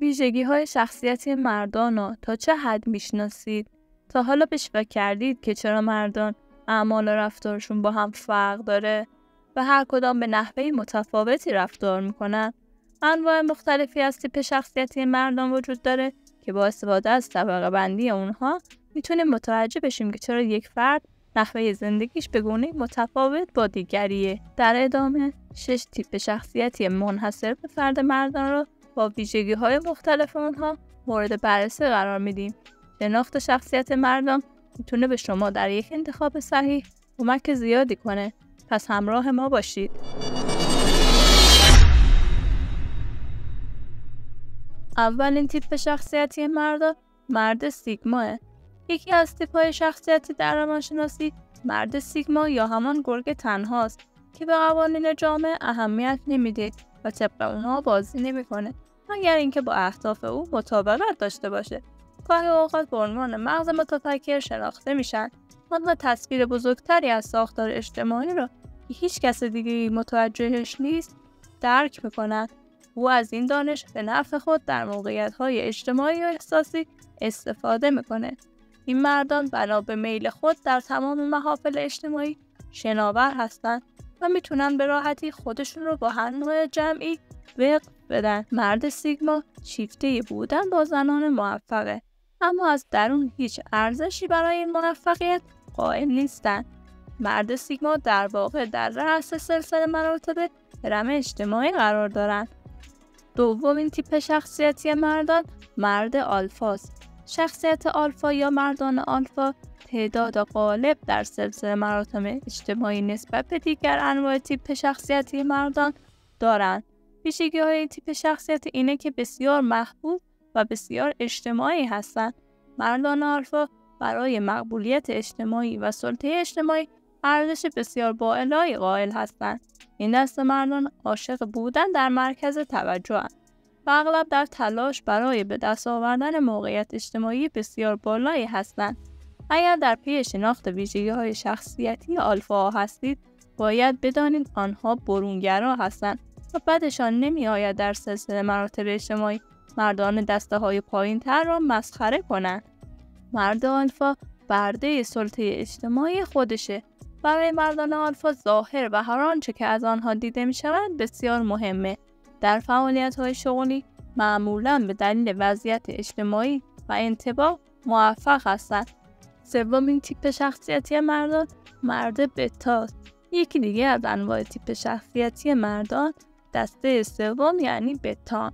ویژگی‌های شخصیتی مردان رو تا چه حد میشناسید؟ تا حالا بهش فکر کردید که چرا مردان اعمال و رفتارشون با هم فرق داره و هر کدام به نحوه متفاوتی رفتار میکنن؟ انواع مختلفی از تیپ شخصیتی مردان وجود داره که با استفاده از طبقه بندی اونها میتونیم متوجه بشیم که چرا یک فرد نحوه زندگیش به گونه‌ای متفاوت با دیگریه. در ادامه 6 تیپ شخصیتی منحصر به فرد مردان رو با ویژگی‌های مختلف اونها مورد بررسی قرار میدیم. شناخت شخصیت مردان میتونه به شما در یک انتخاب صحیح کمک زیادی کنه. پس همراه ما باشید. اولین تیپ شخصیتی مردان مرد سیگماه. یکی از تیپ‌های شخصیتی در روانشناسی مرد سیگما یا همان گرگ تنهاست که به قوانین جامعه اهمیت نمیده و طبق اونها بازی نمیکنه مگر اینکه با اهداف او مطابقت داشته باشه. گاهی اوقات به عنوان مغز متفکر شناخته میشن. آنها تصویر بزرگتری از ساختار اجتماعی را که هیچ کس دیگری متوجهش نیست درک میکنن. او از این دانش به نفع خود در موقعیت‌های اجتماعی و احساسی استفاده میکنه. این مردان بنا به میل خود در تمام محافل اجتماعی شناور هستند و میتونن به راحتی خودشون رو با هر نوع جمعی وقف بدن. مرد سیگما شیفته بودن با زنان موفقه، اما از درون هیچ ارزشی برای این موفقیت قائل نیستن. مرد سیگما در واقع در رأس سلسله مراتب هرم اجتماعی قرار دارن. دومین تیپ شخصیتی مردان مرد آلفاست. شخصیت آلفا یا مردان آلفا تعداد غالب در سلسله مراتب اجتماعی نسبت به دیگر انواع تیپ شخصیتی مردان دارند. ویژگی‌های این تیپ شخصیت اینه که بسیار محبوب و بسیار اجتماعی هستند. مردان آلفا برای مقبولیت اجتماعی و سلطه اجتماعی ارزش بسیار بالایی قائل هستند. این دسته مردان عاشق بودن در مرکز توجه هستند و اغلب در تلاش برای به دست آوردن موقعیت اجتماعی بسیار بالایی هستند. اگر در پی شناخت ویژگی‌های شخصیتی آلفا هستید، باید بدانید آنها برونگرا هستند و بدشان نمی‌آید در سلسله مراتب اجتماعی مردان دسته‌های پایین‌تر را مسخره کنند. مرد آلفا برده سلطه اجتماعی خودشه. برای مردان آلفا ظاهر و هر آنچه که از آنها دیده می‌شود بسیار مهمه. در فعالیت‌های شغلی معمولاً به دلیل وضعیت اجتماعی و انطباق موفق هستند. سومین تیپ شخصیتی مردان مرد بتاست. یکی دیگه از انواع تیپ شخصیتی مردان دسته سوم یعنی بتا.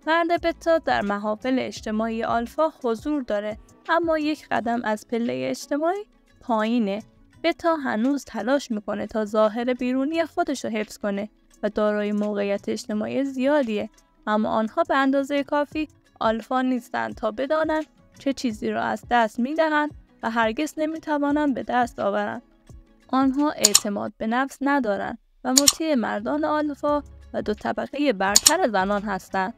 مرد بتا در محافل اجتماعی آلفا حضور داره، اما یک قدم از پله اجتماعی پایینه. بتا هنوز تلاش میکنه تا ظاهر بیرونی خودش رو حفظ کنه و دارای موقعیت اجتماعی زیادیه، اما آنها به اندازه کافی آلفا نیستن تا بدانن چه چیزی را از دست میدهن و هرگز نمیتوانن به دست آورن. آنها اعتماد به نفس ندارن و مطیع مردان آلفا و دو طبقه برتر زنان هستند.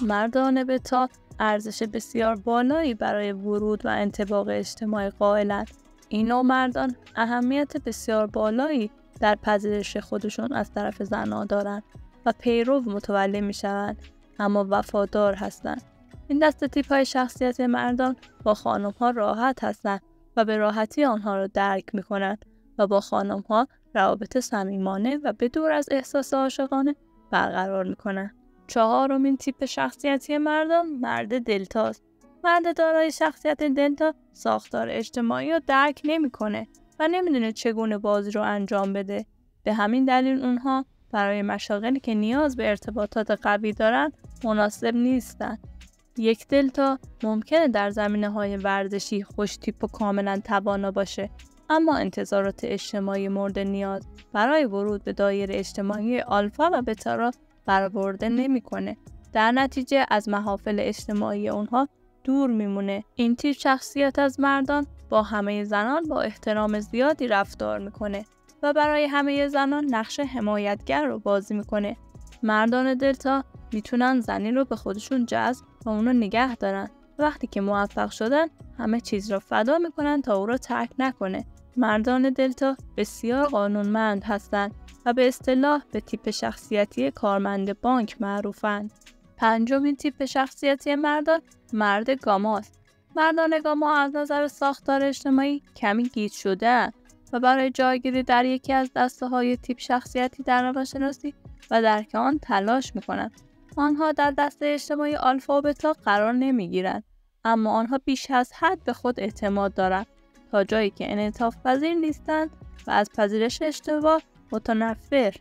مردان بتا ارزش بسیار بالایی برای ورود و انطباق اجتماعی قائلند. این نوع مردان اهمیت بسیار بالایی در پذیرش خودشون از طرف زنان دارند و پیرو متولد میشوند، اما وفادار هستند. این دسته تیپ‌های شخصیت مردان با خانم‌ها راحت هستند و به راحتی آنها را درک می‌کنند و با خانم‌ها روابط صمیمانه و بدور از احساس عاشقانه برقرار می‌کنند. چهارمین تیپ شخصیتی مردان مرد دلتاست. مرد دارای شخصیت دلتا ساختار اجتماعی رو درک نمی‌کنه و نمی‌دونه چگونه بازی رو انجام بده. به همین دلیل اونها برای مشاغلی که نیاز به ارتباطات قوی دارن مناسب نیستن. یک دلتا ممکنه در زمینه‌های ورزشی خوش تیپ و کاملا توانا باشه، اما انتظارات اجتماعی مورد نیاز برای ورود به دایره اجتماعی آلفا و بتا را برآورده نمی‌کنه. در نتیجه از محافل اجتماعی اونها دور میمونه. این تیپ شخصیت از مردان با همه زنان با احترام زیادی رفتار میکنه و برای همه زنان نقش حمایتگر رو بازی میکنه. مردان دلتا میتونن زنی رو به خودشون جذب و اونو نگه دارن. وقتی که موفق شدن همه چیز رو فدا میکنن تا او رو ترک نکنه. مردان دلتا بسیار قانونمند هستند و به اصطلاح به تیپ شخصیتی کارمند بانک معروفند. پنجمین تیپ شخصیتی مردان مرد گاماست. مردان گاما از نظر ساختار اجتماعی کمی گیج شده‌اند و برای جایگیری در یکی از دسته‌های تیپ شخصیتی در روانشناسی و درک آن تلاش می‌کنند. آنها در دسته اجتماعی آلفا و بتا قرار نمی‌گیرند، اما آنها بیش از حد به خود اعتماد دارند تا جایی که انعطاف پذیر نیستند و از پذیرش اشتباه متنفر.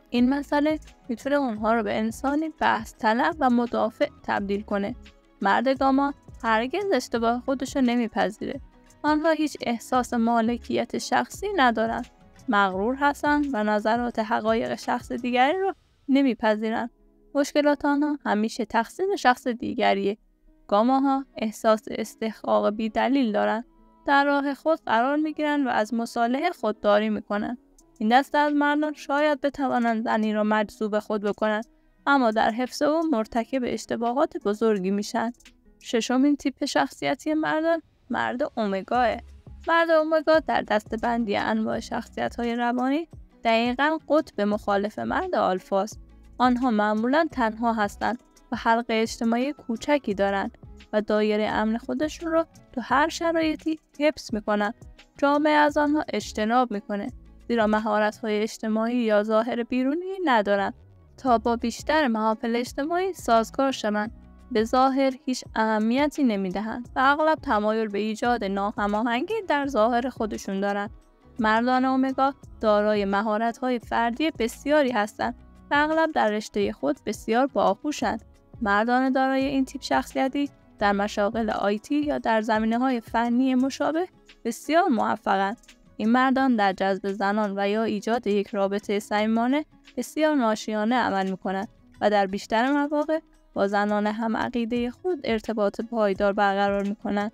این مسئله میتونه اونها رو به انسانی بحث طلب و مدافع تبدیل کنه. مرد گاما هرگز اشتباه خودش رو نمیپذیره. آنها هیچ احساس مالکیت شخصی ندارن، مغرور هستن و نظرات حقایق شخص دیگری رو نمیپذیرن. مشکلات آنها همیشه تقصیر شخص دیگریه. گاماها احساس استحقاق بی دلیل دارن، در راه خود قرار میگیرن و از مصالح خودداری میکنن. این دسته از مردان شاید بتوانند زنی را مجذوب خود بکنند، اما در حفظ او مرتکب اشتباهات بزرگی میشن. ششمین تیپ شخصیتی مردان مرد اومگاه. مرد اومگا در دسته بندی انواع شخصیت‌های روانی دقیقاً قطب مخالف مرد آلفاست. آنها معمولاً تنها هستند و حلقه اجتماعی کوچکی دارند و دایره امن خودشون رو تو هر شرایطی حفظ میکنن. جامعه از آنها اجتناب میکنه، زیرا مهارت‌های اجتماعی یا ظاهر بیرونی ندارند تا با بیشتر محافل اجتماعی سازگار شوند. به ظاهر هیچ اهمیتی نمیدهند و اغلب تمایل به ایجاد ناهماهنگی در ظاهر خودشون دارند. مردان اومگا دارای مهارت‌های فردی بسیاری هستند و اغلب در رشته خود بسیار باهوشند. مردان دارای این تیپ شخصیتی در مشاغل آیتی یا در زمینه‌های فنی مشابه بسیار موفقند. این مردان در جذب زنان و یا ایجاد یک رابطه صمیمانه بسیار ناشیانه عمل می‌کنند و در بیشتر مواقع با زنان هم عقیده خود ارتباط پایدار برقرار می‌کنند.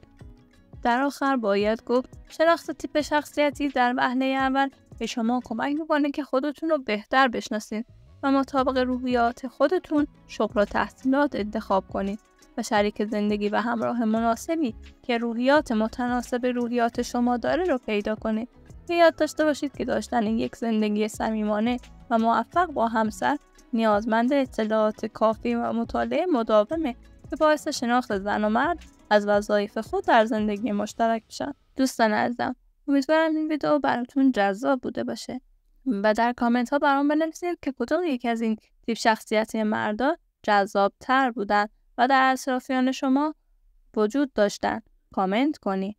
در آخر باید گفت شناخت تیپ شخصیتی در وهله اول به شما کمک می‌کنه که خودتون رو بهتر بشناسید و مطابق روحیات خودتون شغل و تحصیلات انتخاب کنید و شریک زندگی و همراه مناسبی که روحیات متناسب روحیات شما داره رو پیدا کنید. یاد داشته باشید که داشتن یک زندگی صمیمانه و موفق با همسر نیازمند اطلاعات کافی و مطالعه مداومه که باعث شناخت زن و مرد از وظایف خود در زندگی مشترک بشن. دوستان عزیزم، امیدوارم این ویدیو براتون جذاب بوده باشه و در کامنت ها برام بنویسید که کدوم یک از این تیپ شخصیتی مردا جذاب تر بودن و در اطرافیان شما وجود داشتن. کامنت کنید.